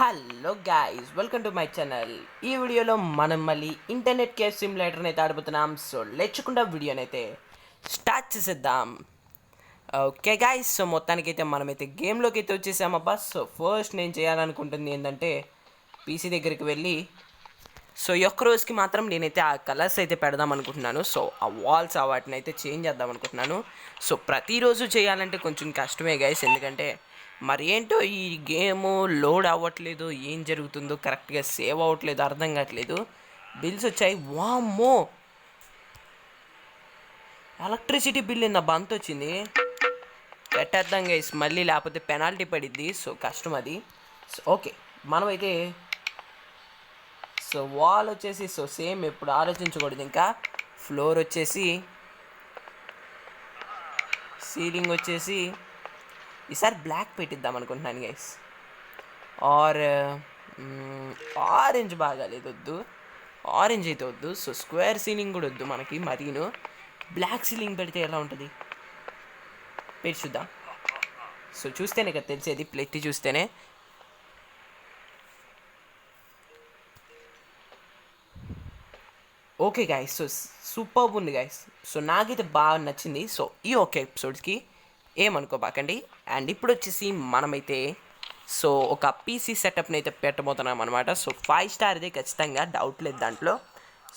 Hello guys, welcome to my channel. ఈ వీడియోలో మనం మళ్ళీ ఇంటర్నెట్ కేఫ్ సిమ్యులేటర్ని అయితే ఆడుపుతున్నాం. సో లేచకుండా వీడియోని అయితే స్టార్ట్ చేసేద్దాం. ఓకే గాయ్స్, సో మొత్తానికైతే మనమైతే గేమ్లోకి అయితే వచ్చేసామబ్బా. సో ఫస్ట్ నేను చేయాలనుకుంటుంది ఏంటంటే పీసీ దగ్గరికి వెళ్ళి సో ఈ ఒక్క రోజుకి మాత్రం నేనైతే ఆ కలర్స్ అయితే పెడదాం అనుకుంటున్నాను. సో ఆ వాల్స్ వాటిని అయితే చేంజ్ చేద్దాం అనుకుంటున్నాను. సో ప్రతిరోజు చేయాలంటే కొంచెం కష్టమే గైస్, ఎందుకంటే మరి ఏంటో ఈ గేము లోడ్ అవ్వట్లేదు, ఏం జరుగుతుందో కరెక్ట్గా సేవ్ అవ్వట్లేదు, అర్థం కావట్లేదు. బిల్స్ వచ్చాయి, వామ్మో ఎలక్ట్రిసిటీ బిల్ ఇంత బంత్ వచ్చింది. పెట్టేద్దాం గైస్ మళ్ళీ, లేకపోతే పెనాల్టీ పడిద్ది. సో కష్టం అది. సో ఓకే, మనమైతే సో వాల్ వచ్చేసి సో సేమ్ ఎప్పుడు ఆలోచించకూడదు. ఇంకా ఫ్లోర్ వచ్చేసి, సీలింగ్ వచ్చేసి ఈసారి బ్లాక్ పెట్టిద్దాం అనుకుంటున్నాను గైస్. ఆర్ ఆరెంజ్ బాగాలేదు, వద్దు, ఆరెంజ్ అయితే వద్దు. సో స్క్వేర్ సీలింగ్ కూడా వద్దు మనకి మరీను. బ్లాక్ సీలింగ్ పెడితే ఎలా ఉంటుంది, పెట్టి చూద్దాం. సో చూస్తేనే కదా తెలిసేది, పెట్టి చూస్తేనే. ఓకే గాయస్, సో సూపర్ ఉంది గాయస్. సో నాకైతే బాగా నచ్చింది. సో ఈ ఒక్క ఎపిసోడ్స్కి ఏమనుకోబాకండి. అండ్ ఇప్పుడు వచ్చేసి మనమైతే సో ఒక పీసీ సెటప్ని అయితే పెట్టబోతున్నాం అనమాట. సో 5 స్టార్దే ఖచ్చితంగా, డౌట్ లేదు దాంట్లో.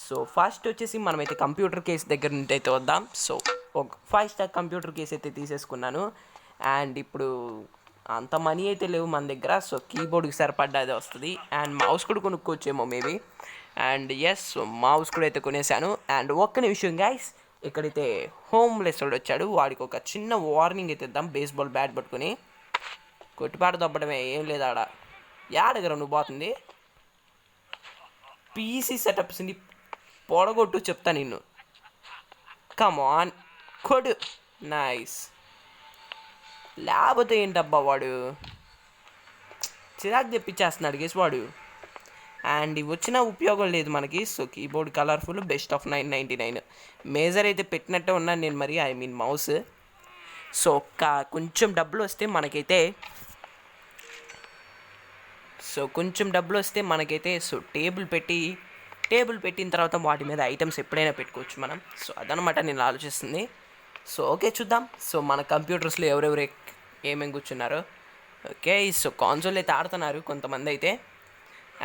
సో ఫస్ట్ వచ్చేసి మనమైతే కంప్యూటర్ కేస్ దగ్గర నుండి అయితే వద్దాం. సో ఒక 5 స్టార్ కంప్యూటర్ కేస్ అయితే తీసేసుకున్నాను. అండ్ ఇప్పుడు అంత మనీ అయితే లేవు మన దగ్గర. సో కీబోర్డ్కి సరిపడ్డది వస్తుంది. అండ్ మౌస్ కూడా కొనుక్కోవచ్చేమో మేబీ. అండ్ ఎస్, మౌస్ కూడా అయితే కొనేసాను. అండ్ ఒక్క నిమిషం గైస్, ఇక్కడైతే హోమ్లెస్ వాడు వచ్చాడు, వాడికి ఒక చిన్న వార్నింగ్ అయితే ఇద్దాం. బేస్బాల్ బ్యాట్ పట్టుకుని కొట్టిపాటు దబ్బడమే, ఏం లేదు ఆడ. యాడగర నువ్వు పోతుంది. పీసీ సెటప్స్ని పొడగొట్టు చెప్తా నిన్ను. కమాన్ కొడు, నైస్. లేకపోతే ఏంటబ్బా వాడు చిరాకు తెప్పించేస్తున్నాడు గేస్ వాడు. అండ్ ఇవి వచ్చిన ఉపయోగం లేదు మనకి. So keyboard colourful, best of 999. Major అయితే పెట్టినట్టే ఉన్నాను నేను మరి, ఐ మీన్ మౌస్. సో కొంచెం డబ్బులు వస్తే మనకైతే సో టేబుల్ పెట్టిన తర్వాత వాటి మీద ఐటమ్స్ ఎప్పుడైనా పెట్టుకోవచ్చు మనం. సో అదనమాట నేను ఆలోచిస్తుంది. సో ఓకే చూద్దాం. సో మన కంప్యూటర్స్లో ఎవరెవరు ఏమేమి కూర్చున్నారో. ఓకే, సో కాన్సోల్ అయితే ఆడుతున్నారు కొంతమంది అయితే,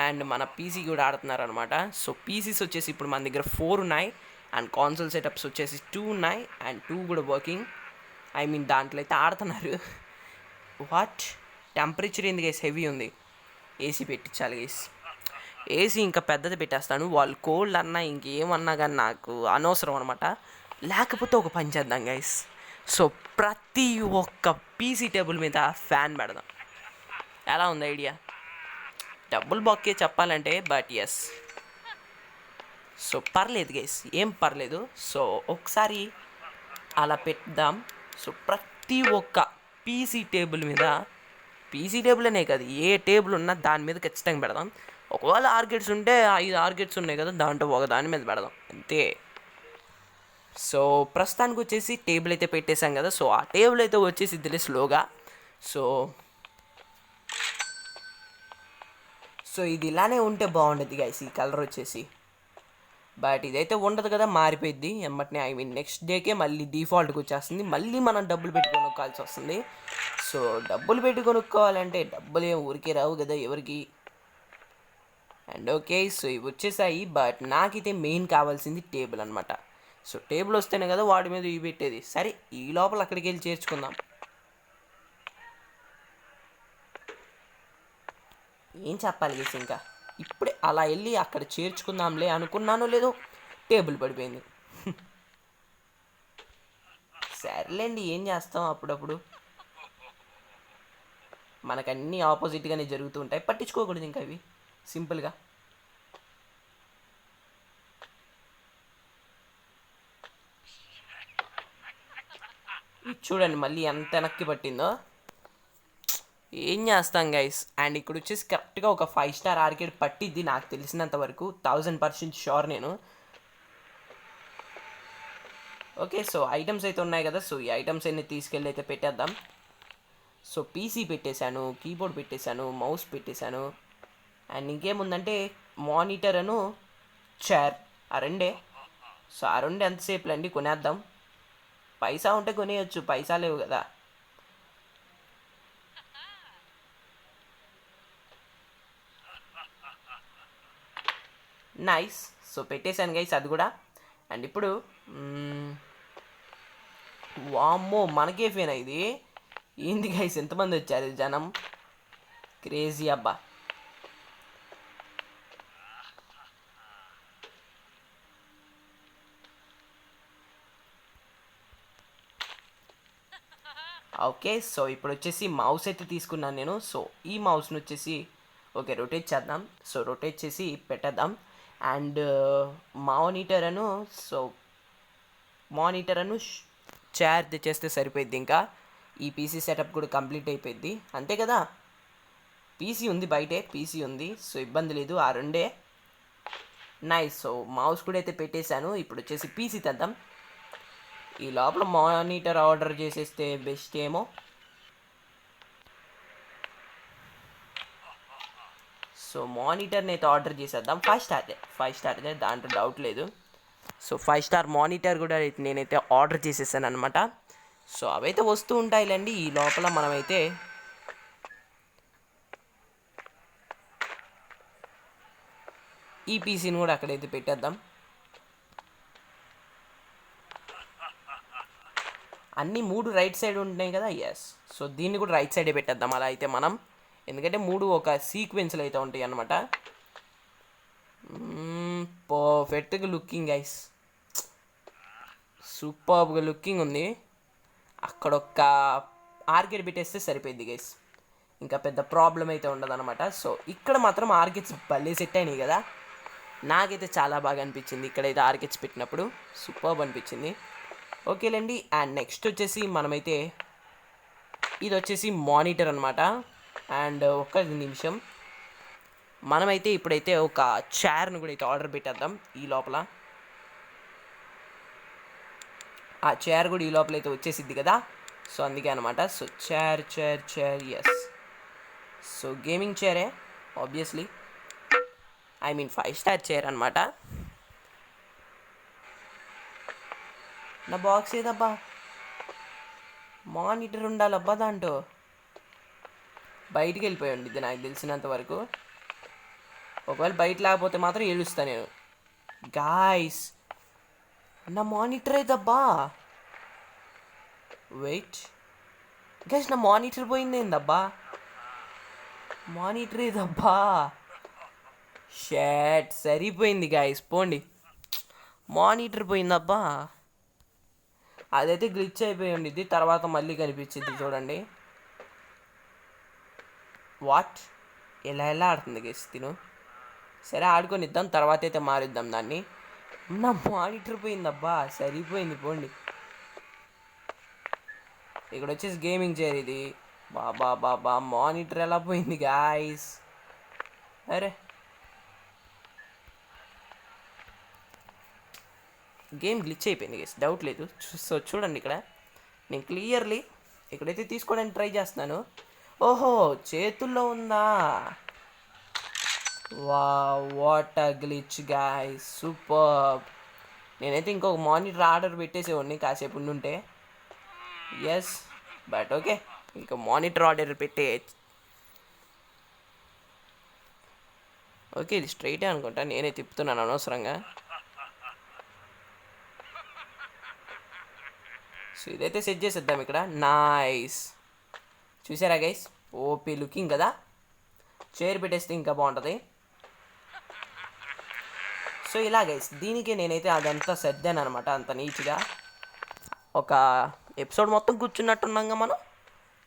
అండ్ మన పీసీ కూడా ఆడుతున్నారు అనమాట. సో పీసీస్ వచ్చేసి ఇప్పుడు మన దగ్గర 4 ఉన్నాయి. అండ్ కాన్సోల్ సెటప్స్ వచ్చేసి 2 ఉన్నాయి. అండ్ 2 కూడా వర్కింగ్, ఐ మీన్ దాంట్లో అయితే ఆడుతున్నారు. వాట్ టెంపరేచర్ ఏంది గైస్, హెవీ ఉంది. ఏసీ పెట్టించాలి గైస్, ఏసీ ఇంకా పెద్దది పెట్టేస్తాను. వాళ్ళు కోల్డ్ అన్నా ఇంకేమన్నా కానీ నాకు అనవసరం అనమాట. లేకపోతే ఒక పని చేద్దాం గైస్, సో ప్రతి ఒక్క పీసీ టేబుల్ మీద ఫ్యాన్ పెడదాం. ఎలా ఉంది ఐడియా? డబ్బులు బొక్కే చెప్పాలంటే, బట్ ఎస్. సో పర్లేదు గైస్, ఏం పర్లేదు. సో ఒకసారి అలా పెడదాం. సో ప్రతి ఒక్క పీసీ టేబుల్ అనే కాదు, ఏ టేబుల్ ఉన్నా దాని మీద ఖచ్చితంగా పెడదాం. ఒకవేళ ఆర్గెట్స్ ఉంటే 5 ఆర్గెట్స్ ఉన్నాయి కదా, దాంట్లో ఒక దాని మీద పెడదాం అంతే. సో ప్రస్తుతానికి వచ్చేసి టేబుల్ అయితే పెట్టేశాం కదా. సో ఆ టేబుల్ అయితే వచ్చేసి ఇద్దరే స్లోగా. సో ఇది ఇలానే ఉంటే బాగుండేది గైస్, ఈ కలర్ వచ్చేసి. బట్ ఇదైతే ఉండదు కదా, మారిపోయింది ఎమ్మటనే. ఐ మీన్ నెక్స్ట్ డేకే మళ్ళీ డిఫాల్ట్కి వచ్చేస్తుంది. మళ్ళీ మనం డబ్బులు పెట్టి కొనుక్కోవాల్సి వస్తుంది. సో డబ్బులు పెట్టి కొనుక్కోవాలంటే డబ్బులు ఏం ఊరికే రావు కదా ఎవరికి. అండ్ ఓకే, సో ఇవి వచ్చేసాయి. బట్ నాకైతే మెయిన్ కావాల్సింది టేబుల్ అనమాట. సో టేబుల్ వస్తేనే కదా వాడి మీద ఇవి పెట్టేది. సరే ఈ లోపల అక్కడికి వెళ్ళి చేర్చుకుందాం. ఏం చెప్పాలి గేసి, ఇంకా ఇప్పుడే అలా వెళ్ళి అక్కడ చేర్చుకుందాంలే అనుకున్నానో లేదో టేబుల్ పడిపోయింది. సర్లేండి, ఏం చేస్తాం, అప్పుడప్పుడు మనకన్నీ ఆపోజిట్గానే జరుగుతూ ఉంటాయి, పట్టించుకోకూడదు ఇంకా ఇవి సింపుల్గా. చూడండి మళ్ళీ ఎంత వెనక్కి పట్టిందో. ఏం చేస్తాం గైస్. అండ్ ఇక్కడ వచ్చేసి కరెక్ట్గా ఒక 5 స్టార్ ఆర్కేడ్ పట్టిద్ది నాకు తెలిసినంత వరకు, 1000% షూర్ నేను. ఓకే, సో ఐటమ్స్ అయితే ఉన్నాయి కదా. సో ఈ ఐటమ్స్ అన్ని తీసుకెళ్ళి అయితే పెట్టేద్దాం. సో పీసీ పెట్టేశాను, కీబోర్డ్ పెట్టేశాను, మౌస్ పెట్టేశాను. అండ్ ఇంకేముందంటే మానిటర్ అను చైర్, ఆ రెండే. సో ఆ రెండు ఎంతసేపులు అండి, కొనేద్దాం. పైసా ఉంటే కొనేయచ్చు, పైసా లేవు కదా. నైస్. సో పెట్టేశాను గైస్ అది కూడా. అండ్ ఇప్పుడు వామ్మో మనకే ఫేనా ఇది. ఏంది గైస్ ఎంతమంది వచ్చారు జనం, క్రేజీ అబ్బా. ఓకే, సో ఇప్పుడు వచ్చేసి మౌస్ అయితే తీసుకున్నాను నేను. సో ఈ మౌస్ని వచ్చేసి ఓకే రొటేట్ చేద్దాం. సో రొటేట్ చేసి పెట్టేద్దాం. అండ్ మానిటర్ అను సో మానిటర్ అను చైర్ తెచ్చేస్తే సరిపోయింది. ఇంకా ఈ పీసీ సెటప్ కూడా కంప్లీట్ అయిపోయింది, అంతే కదా. పీసీ ఉంది బయటే, పీసీ ఉంది, సో ఇబ్బంది లేదు. ఆ రెండే నైస్. సో మౌస్ కూడా అయితే పెట్టేశాను. ఇప్పుడు వచ్చేసి పీసీ తెద్దాం. ఈ లోపల మానిటర్ ఆర్డర్ చేసేస్తే బెస్ట్ ఏమో. సో మానిటర్ని అయితే ఆర్డర్ చేసేద్దాం. 5 స్టార్ దాంట్లో డౌట్ లేదు. సో 5 స్టార్ మానిటర్ కూడా నేనైతే ఆర్డర్ చేసేసాను అనమాట. సో అవైతే వస్తూ ఉంటాయిలేండి. ఈ లోపల మనమైతే ఈ పీసీని కూడా అక్కడైతే పెట్టేద్దాం. అన్నీ 3 రైట్ సైడ్ ఉంటున్నాయి కదా. ఎస్, సో దీన్ని కూడా రైట్ సైడే పెట్టేద్దాం అలా అయితే మనం, ఎందుకంటే 3 ఒక సీక్వెన్స్లో అయితే ఉంటాయి అన్నమాట. పర్ఫెక్ట్గా లుకింగ్ గైస్, సూపర్గా లుకింగ్ ఉంది. అక్కడ ఒక ఆర్కేడ్ పెట్టేస్తే సరిపోయింది గైస్, ఇంకా పెద్ద ప్రాబ్లం అయితే ఉండదన్నమాట. సో ఇక్కడ మాత్రం ఆర్కేడ్స్ భలే సెట్ అయినాయి కదా. నాకైతే చాలా బాగా అనిపించింది ఇక్కడైతే ఆర్కేడ్స్ పెట్టినప్పుడు, సూపర్బ్ అనిపించింది. ఓకేలేండి. అండ్ నెక్స్ట్ వచ్చేసి మనమైతే ఇది వచ్చేసి మానిటర్ అనమాట. అండ్ ఒక్క నిమిషం, మనమైతే ఇప్పుడైతే ఒక చైర్ను కూడా అయితే ఆర్డర్ పెట్టేద్దాం ఈ లోపల. ఆ చైర్ కూడా ఈ లోపల అయితే వచ్చేసిద్ది కదా. సో అందుకే అనమాట. So chair yes. So gaming చైరే obviously, I mean 5 star chair అనమాట. నా బాక్స్ ఏదబ్బా, మానిటర్ ఉండాలబ్బా దాంట్లో. బయటికి వెళ్ళిపోయి ఉండిద్ది నాకు తెలిసినంత వరకు. ఒకవేళ బయట లేకపోతే మాత్రం ఏడుస్తా నేను. గాయస్ నా మానిటర్ ఏదబ్బా, వెయిట్ గైస్, నా మానిటర్ పోయింది ఏందబ్బా, మానిటర్ ఏదబ్బా. షాట్ సరిపోయింది గాయస్, పోండి. మానిటర్ పోయిందబ్బా. అదైతే గ్లిచ్ అయిపోయి ఉండిద్ది, తర్వాత మళ్ళీ కనిపించింది చూడండి. వాట్, ఎలా ఆడుతుంది గైస్ తిను. సరే ఆడుకొనిద్దాం, తర్వాత అయితే మారిద్దాం దాన్ని. నా మానిటర్ పోయిందబ్బా, సరిపోయింది పోండి. ఇక్కడ వచ్చేసి గేమింగ్ చైర్ ఇది. బాబా మానిటర్ ఎలా పోయింది గాయస్. అరే గేమ్ గ్లిచ్ అయిపోయింది గైస్, డౌట్ లేదు. సో చూడండి ఇక్కడ నేను క్లియర్లీ ఇక్కడైతే తీసుకోవడానికి ట్రై చేస్తున్నాను. ఓహో చేతుల్లో ఉందా. What a glitch guys, super. నేనైతే ఇంకొక మానిటర్ ఆర్డర్ పెట్టేసేవాడిని కాసేపు ఉండుంటే. ఎస్, బట్ ఓకే, ఇంకో మానిటర్ ఆర్డర్ పెట్టే. ఓకే ఇది స్ట్రైటే అనుకుంటా, నేనే తిప్పుతున్నాను అనవసరంగా. సో ఇదైతే సెట్ చేసేద్దాం ఇక్కడ. నైస్, చూసారా గైస్, ఓపీ లుకింగ్ కదా. చైర్ పెట్టేస్తే ఇంకా బాగుంటుంది. సో ఇలా గైస్, దీనికి నేనైతే అదంతా సర్దాను అనమాట, అంత నీట్గా. ఒక ఎపిసోడ్ మొత్తం కూర్చున్నట్టున్నాగా మనం.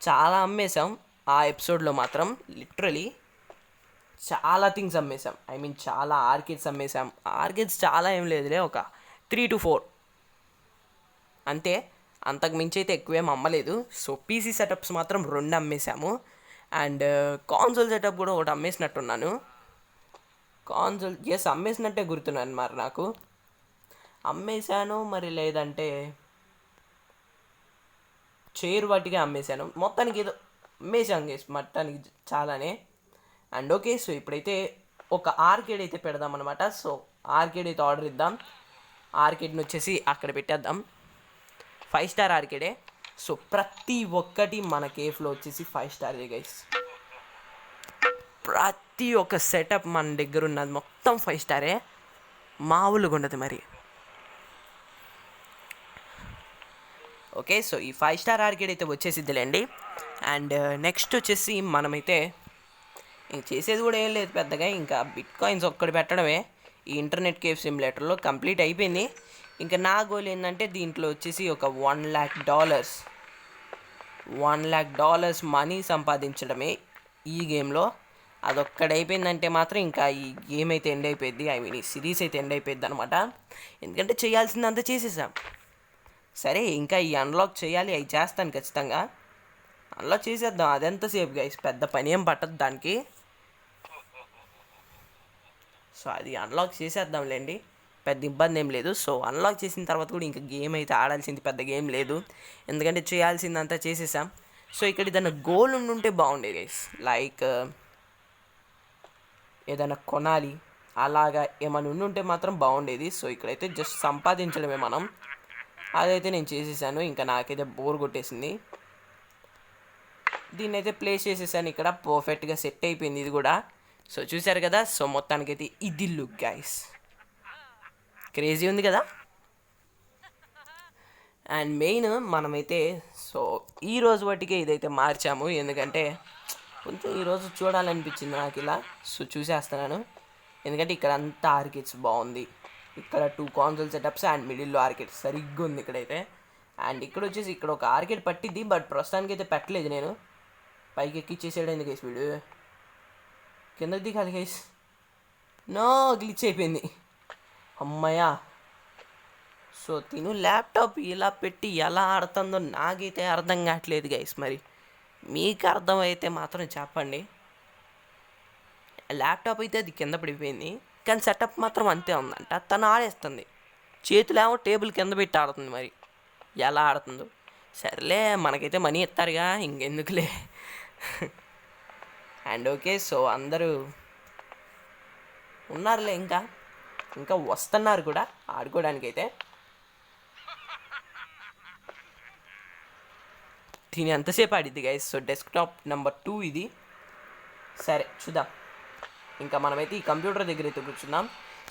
చాలా అమ్మేసాం ఆ ఎపిసోడ్లో మాత్రం, లిటరలీ చాలా థింగ్స్ అమ్మేసాం. ఐ మీన్ చాలా ఆర్కేడ్స్ అమ్మేసాం. ఆర్కేడ్స్ చాలా ఏం లేదులే, ఒక 3 to 4 అంతే, అంతకు మించి అయితే ఎక్కువేం అమ్మలేదు. సో పీసీ సెటప్స్ మాత్రం 2 అమ్మేసాము. అండ్ కాన్సోల్ సెటప్ కూడా ఒకటి అమ్మేసినట్టున్నాను. కాన్సోల్ ఎస్ అమ్మేసినట్టే గుర్తున్నాను మరి నాకు, అమ్మేశాను మరి లేదంటే చైర్ వాటిగా అమ్మేశాను. మొత్తానికి ఏదో అమ్మేశాను గేస్ మొత్తానికి చాలానే. అండ్ ఓకే, సో ఇప్పుడైతే ఒక ఆర్కేడ్ అయితే పెడదాం అనమాట. సో ఆర్కేడ్ అయితే ఆర్డర్ ఇద్దాం. ఆర్కేడ్ని వచ్చేసి అక్కడ పెట్టేద్దాం. 5 స్టార్ ఆర్కేడే. సో ప్రతి ఒక్కటి మన కేఫ్లో వచ్చేసి 5 స్టార్ గైస్. ప్రతి ఒక్క సెటప్ మన దగ్గర ఉన్నది మొత్తం 5 స్టారే, మామూలుగా ఉండదు మరి. ఓకే, సో ఈ 5 స్టార్ ఆర్కేడ్ అయితే వచ్చేసిద్దిలేండి. అండ్ నెక్స్ట్ వచ్చేసి మనమైతే ఇంక చేసేది కూడా ఏం లేదు పెద్దగా, ఇంకా బిట్ కాయిన్స్ ఒక్కటి పెట్టడమే. ఈ ఇంటర్నెట్ కేఫ్ సిమ్యులేటర్లో కంప్లీట్ అయిపోయింది. ఇంకా నా గోల్ ఏంటంటే దీంట్లో వచ్చేసి ఒక $1,00,000 మనీ సంపాదించడమే ఈ గేమ్లో. అదొక్కడైపోయిందంటే మాత్రం ఇంకా ఈ గేమ్ అయితే ఎండ్ అయిపోయింది. ఐ మీన్ ఈ సిరీస్ అయితే ఎండ్ అయిపోయింది అనమాట. ఎందుకంటే చేయాల్సిందంతా చేసేసాం. సరే ఇంకా ఈ అన్లాక్ చేయాలి, అవి చేస్తాను ఖచ్చితంగా. అన్లాక్ చేసేద్దాం, అదెంతసేపు గైస్, పెద్ద పని ఏం పట్టదు దానికి. సో అది అన్లాక్ చేసేద్దాంలేండి, పెద్ద ఇబ్బంది ఏం లేదు. సో అన్లాక్ చేసిన తర్వాత కూడా ఇంకా గేమ్ అయితే ఆడాల్సింది పెద్ద గేమ్ లేదు, ఎందుకంటే చేయాల్సిందంతా చేసేసాం. సో ఇక్కడ ఏదైనా గోల్ ఉంటే బాగుండేది గైస్, లైక్ ఏదైనా కొనాలి అలాగా ఏమైనా ఉంటే మాత్రం బాగుండేది. సో ఇక్కడైతే జస్ట్ సంపాదించడమే మనం, అదైతే నేను చేసేసాను. ఇంకా నాకైతే బోర్ కొట్టేసింది. దీన్ని అయితే ప్లే చేసేసాను, ఇక్కడ పర్ఫెక్ట్గా సెట్ అయిపోయింది ఇది కూడా. సో చూసారు కదా, సో మొత్తానికైతే ఇది లుక్ గైస్, క్రేజీ ఉంది కదా. అండ్ మెయిన్ మనమైతే సో ఈ రోజు వాటికే ఇదైతే మార్చాము, ఎందుకంటే కొంచెం ఈరోజు చూడాలనిపించింది నాకు ఇలా. సో చూసేస్తున్నాను, ఎందుకంటే ఇక్కడ అంతా ఆర్కిడ్స్ బాగుంది. ఇక్కడ 2 కాన్సోల్ సెటప్స్ అండ్ మిడిల్లో ఆర్కిడ్ సరిగ్గా ఉంది ఇక్కడైతే. అండ్ ఇక్కడ వచ్చేసి ఇక్కడ ఒక ఆర్కిడ్ పట్టిద్ది, బట్ ప్రస్తుతానికి అయితే పెట్టలేదు నేను. పైకి ఎక్కిచ్చేసాడు ఎందుకు గైస్ వీడు, కిందకి దిగాలి గైస్. నో, గ్లిచ్ అయిపోయింది, అమ్మయ్యా. సో తిను ల్యాప్టాప్ ఇలా పెట్టి ఎలా ఆడుతుందో నాకైతే అర్థం కావట్లేదు గైస్. మరి మీకు అర్థమైతే మాత్రం చెప్పండి. ల్యాప్టాప్ అయితే అది కింద పడిపోయింది, కానీ సెటప్ మాత్రం అంతే ఉందంట. తను ఆడేస్తుంది, చేతులేమో టేబుల్ కింద పెట్టి ఆడుతుంది. మరి ఎలా ఆడుతుందో సరేలే, మనకైతే మనీ ఇస్తారుగా, ఇంకెందుకులే. అండ్ ఓకే, సో అందరూ ఉన్నారులే, ఇంకా వస్తున్నారు కూడా ఆడుకోవడానికైతే. దీని ఎంతసేపు ఆడిద్ది గైస్. సో డెస్క్టాప్ నెంబర్ 2 ఇది. సరే చూద్దాం, ఇంకా మనమైతే ఈ కంప్యూటర్ దగ్గర అయితే కూర్చుందాం.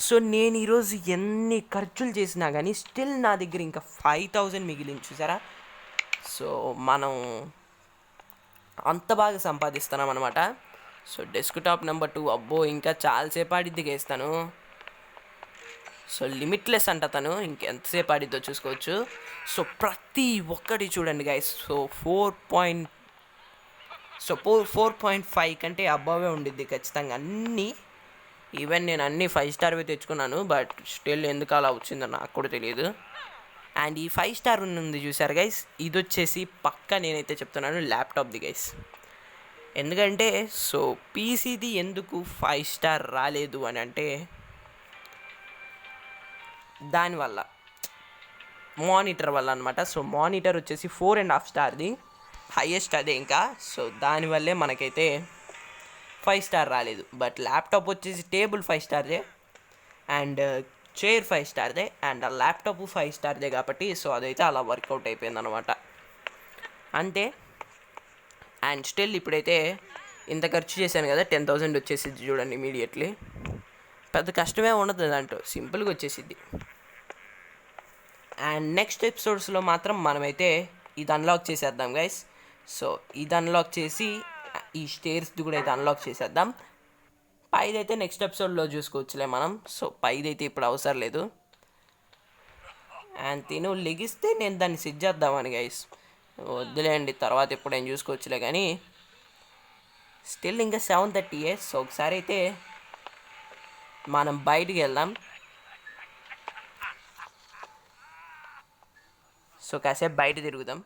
సో నేను ఈరోజు ఎన్ని ఖర్చులు చేసినా కానీ స్టిల్ నా దగ్గర ఇంకా 5,000 మిగిలింది చూసారా. సో మనం అంత బాగా సంపాదిస్తున్నాం అనమాట. సో డెస్క్టాప్ నెంబర్ 2 అబ్బో ఇంకా చాలాసేపు ఆడిద్ది గేస్తాను. సో లిమిట్లెస్ అంట తను, ఇంకెంతసేపు ఆడిద్దో చూసుకోవచ్చు. సో ప్రతి ఒక్కటి చూడండి గైస్. సో 4.5 కంటే అబ్బావే ఉండిద్ది ఖచ్చితంగా అన్నీ. ఈవెన్ నేను అన్నీ 5 స్టార్వి తెచ్చుకున్నాను, బట్ స్టిల్ ఎందుకు అలా వచ్చిందో నాకు కూడా తెలియదు. అండ్ ఈ 5 స్టార్ ఉంది చూసారు గైస్, ఇది వచ్చేసి పక్కా నేనైతే చెప్తున్నాను ల్యాప్టాప్ది గైస్. ఎందుకంటే సో పీసీది ఎందుకు 5 స్టార్ రాలేదు అని అంటే దానివల్ల మానిటర్ వల్ల అనమాట. సో మానిటర్ వచ్చేసి 4.5 స్టార్ది, హైయెస్ట్ అదే ఇంకా. సో దానివల్లే మనకైతే 5 స్టార్ రాలేదు. బట్ ల్యాప్టాప్ వచ్చేసి టేబుల్ 5 స్టార్దే అండ్ చైర్ 5 స్టార్దే అండ్ ఆ ల్యాప్టాప్ 5 స్టార్దే కాబట్టి సో అదైతే అలా వర్కౌట్ అయిపోయింది అనమాట అంతే. అండ్ స్టిల్ ఇప్పుడైతే ఇంత ఖర్చు చేశాను కదా, 10,000 వచ్చేసిద్ది చూడండి ఇమీడియట్లీ. పెద్ద కష్టమే ఉండదు దాంట్లో, సింపుల్గా వచ్చేసిద్ది. అండ్ నెక్స్ట్ ఎపిసోడ్స్లో మాత్రం మనమైతే ఇది అన్లాక్ చేసేద్దాం గైస్. సో ఇది అన్లాక్ చేసి ఈ స్టేర్స్ది కూడా అయితే అన్లాక్ చేసేద్దాం. పైదైతే నెక్స్ట్ ఎపిసోడ్లో చూసుకోవచ్చులే మనం. సో పైదైతే ఇప్పుడు అవసరం లేదు. అండ్ తిను లెగిస్తే నేను దాన్ని సెట్ చేద్దామని గైస్, వద్దులేండి తర్వాత ఎప్పుడు నేను చూసుకోవచ్చులే. కానీ స్టిల్ ఇంకా 7:30. సో ఒకసారి అయితే మనం బయటికి వెళ్దాం. సో కాసేపు బయట తిరుగుదాం.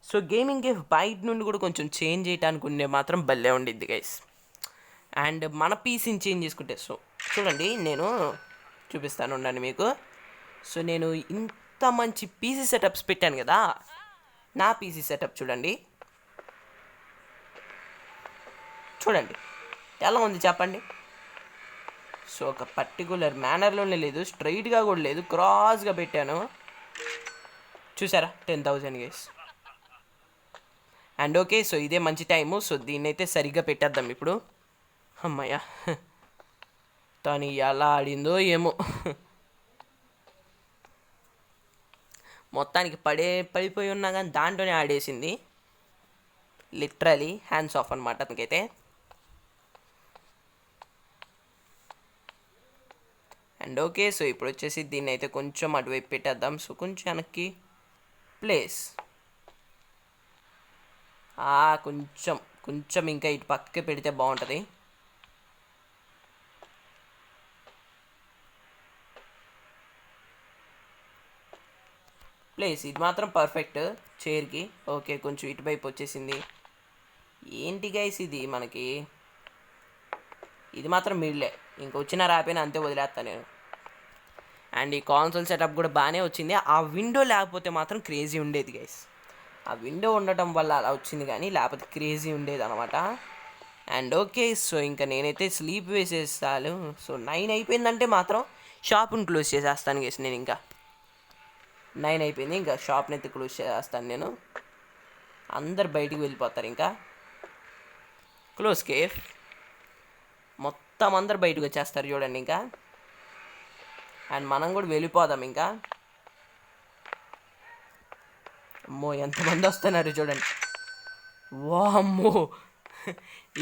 సో గేమింగ్ గేమ్ బయట నుండి కూడా కొంచెం చేంజ్ చేయడానికి ఉండే మాత్రం భలే ఉండిద్ది గైస్. అండ్ మన పీసీని చేంజ్ చేసుకుంటే సో చూడండి నేను చూపిస్తాను ఉండండి మీకు. సో నేను ఇంత మంచి పీసీ సెటప్స్ పెట్టాను కదా, నా పీసీ సెటప్ చూడండి. చూడండి ఎలా ఉంది చెప్పండి. సో ఒక పర్టికులర్ మేనర్లోనే లేదు, స్ట్రైట్గా కూడా లేదు, క్రాస్గా పెట్టాను. చూసారా 10,000 గైస్. అండ్ ఓకే, సో ఇదే మంచి టైము. సో దీన్ని అయితే సరిగ్గా పెట్టేద్దాం ఇప్పుడు. అమ్మయ్య, తను ఎలా ఆడిందో ఏమో. మొత్తానికి పడిపోయి ఉన్నా కానీ దాంట్లోనే ఆడేసింది. లిటరలీ హ్యాండ్స్ ఆఫ్ అనమాట అతనికైతే. అండ్ ఓకే, సో ఇప్పుడు వచ్చేసి దీన్ని అయితే కొంచెం అటువైపు పెట్టేద్దాం. సో కొంచెం వెనక్కి ప్లేస్, కొంచెం కొంచెం ఇంకా ఇటు పక్కకి పెడితే బాగుంటుంది. ప్లేస్ ఇది మాత్రం పర్ఫెక్ట్ చైర్కి. ఓకే, కొంచెం ఇటువైపు వచ్చేసింది. ఏంటి గైస్ ఇది మనకి, ఇది మాత్రం మిడిలే, ఇంక వచ్చిన రాపోయినా అంతే వదిలేస్తాను నేను. అండ్ ఈ కాన్సోల్ సెటప్ కూడా బాగానే వచ్చింది. ఆ విండో లేకపోతే మాత్రం క్రేజీ ఉండేది గైస్. ఆ విండో ఉండటం వల్ల అలా వచ్చింది, కానీ లేకపోతే క్రేజీ ఉండేది అనమాట. అండ్ ఓకే, సో ఇంకా నేనైతే స్లీప్ వేసేస్తాను. సో 9 అయిపోయిందంటే మాత్రం షాప్ని క్లోజ్ చేసేస్తాను గైస్. నేను ఇంకా 9 అయిపోయింది, ఇంకా షాప్ని అయితే క్లోజ్ చేసేస్తాను నేను. అందరు బయటికి వెళ్ళిపోతారు ఇంకా. క్లోజ్ కేఫ్, మొత్తం అందరు బయటకు వచ్చేస్తారు చూడండి ఇంకా. అండ్ మనం కూడా వెళ్ళిపోదాం ఇంకా. అమ్మో ఎంతమంది వస్తున్నారు చూడండి. వామ్మో,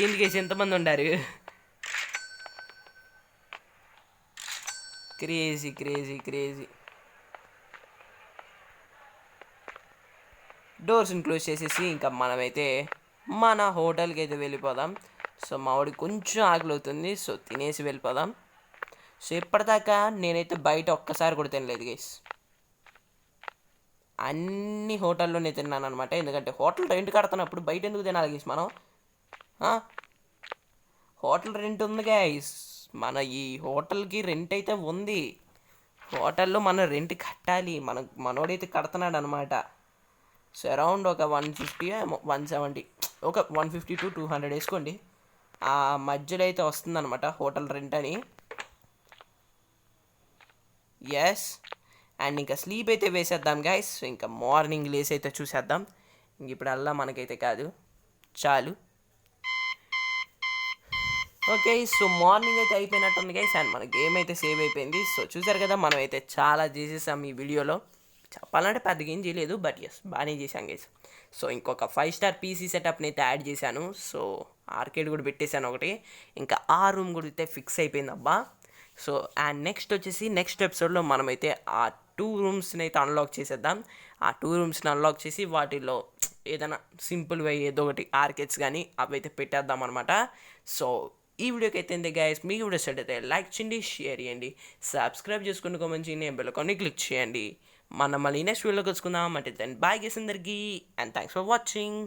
ఎందుకేసి ఎంతమంది ఉండారు. Crazy crazy crazy. డోర్స్ని క్లోజ్ చేసేసి ఇంకా మనమైతే మన హోటల్కి అయితే వెళ్ళిపోదాం. సో మా వాడికి కొంచెం ఆకలి అవుతుంది, సో తినేసి వెళ్ళిపోదాం. సో ఇప్పటిదాకా నేనైతే బయట ఒక్కసారి కూడా తినలేదు గైస్. అన్ని హోటల్లోనే తిన్నాను అనమాట. ఎందుకంటే హోటల్ రెంట్ కడుతున్నప్పుడు బయట ఎందుకు తినాలి గైస్ మనం. హోటల్ రెంట్ ఉంది గైస్, మన ఈ హోటల్కి రెంట్ అయితే ఉంది. హోటల్లో మనం రెంట్ కట్టాలి, మనోడైతే కడుతున్నాడు అనమాట. సో అరౌండ్ ఒక 150 170, ఒక 150 to 200 వేసుకోండి. ఆ మధ్యలో అయితే వస్తుందన్నమాట హోటల్ రెంట్ అని. ఎస్, అండ్ ఇంకా స్లీప్ అయితే వేసేద్దాం గైస్. సో ఇంకా మార్నింగ్ లేసి అయితే చూసేద్దాం. ఇంక ఇప్పుడు అలా మనకైతే కాదు, చాలు. ఓకే, సో మార్నింగ్ అయితే అయిపోయినట్టుంది గైస్. అండ్ మన గేమ్ అయితే సేవ్ అయిపోయింది. సో చూసారు కదా, మనం అయితే చాలా చేసేసాం ఈ వీడియోలో. చెప్పాలంటే పెద్దగా ఏం చేయలేదు, బట్ ఎస్ బాగానే చేశాం గైస్. సో ఇంకొక 5 స్టార్ పీసీ సెటప్ని అయితే యాడ్ చేశాను. సో ఆర్కేడ్ కూడా పెట్టేశాను ఒకటి. ఇంకా ఆ రూమ్ కూడా అయితే ఫిక్స్ అయిపోయింది అబ్బా. సో అండ్ నెక్స్ట్ వచ్చేసి నెక్స్ట్ ఎపిసోడ్లో మనమైతే ఆ 2 రూమ్స్ని అయితే అన్లాక్ చేసేద్దాం. ఆ 2 రూమ్స్ని అన్లాక్ చేసి వాటిలో ఏదైనా సింపుల్ వే ఏదో ఒకటి ఆర్కేడ్స్ కానీ అవి అయితే పెట్టేద్దాం అనమాట. సో ఈ వీడియోకి అయితే ఏంటి గైస్, మీకు వీడియో సెట్ అయితే లైక్ చేయండి, షేర్ చేయండి, సబ్స్క్రైబ్ చేసుకుని కామెంట్ బెల్ ఐకాన్ని క్లిక్ చేయండి. మనం మళ్ళీ నెక్స్ట్ వీడియోలో కలుసుకుందాం. అంటే దెన్ బాయ్ గైస్ అందరికీ, అండ్ థ్యాంక్స్ ఫర్ వాచింగ్.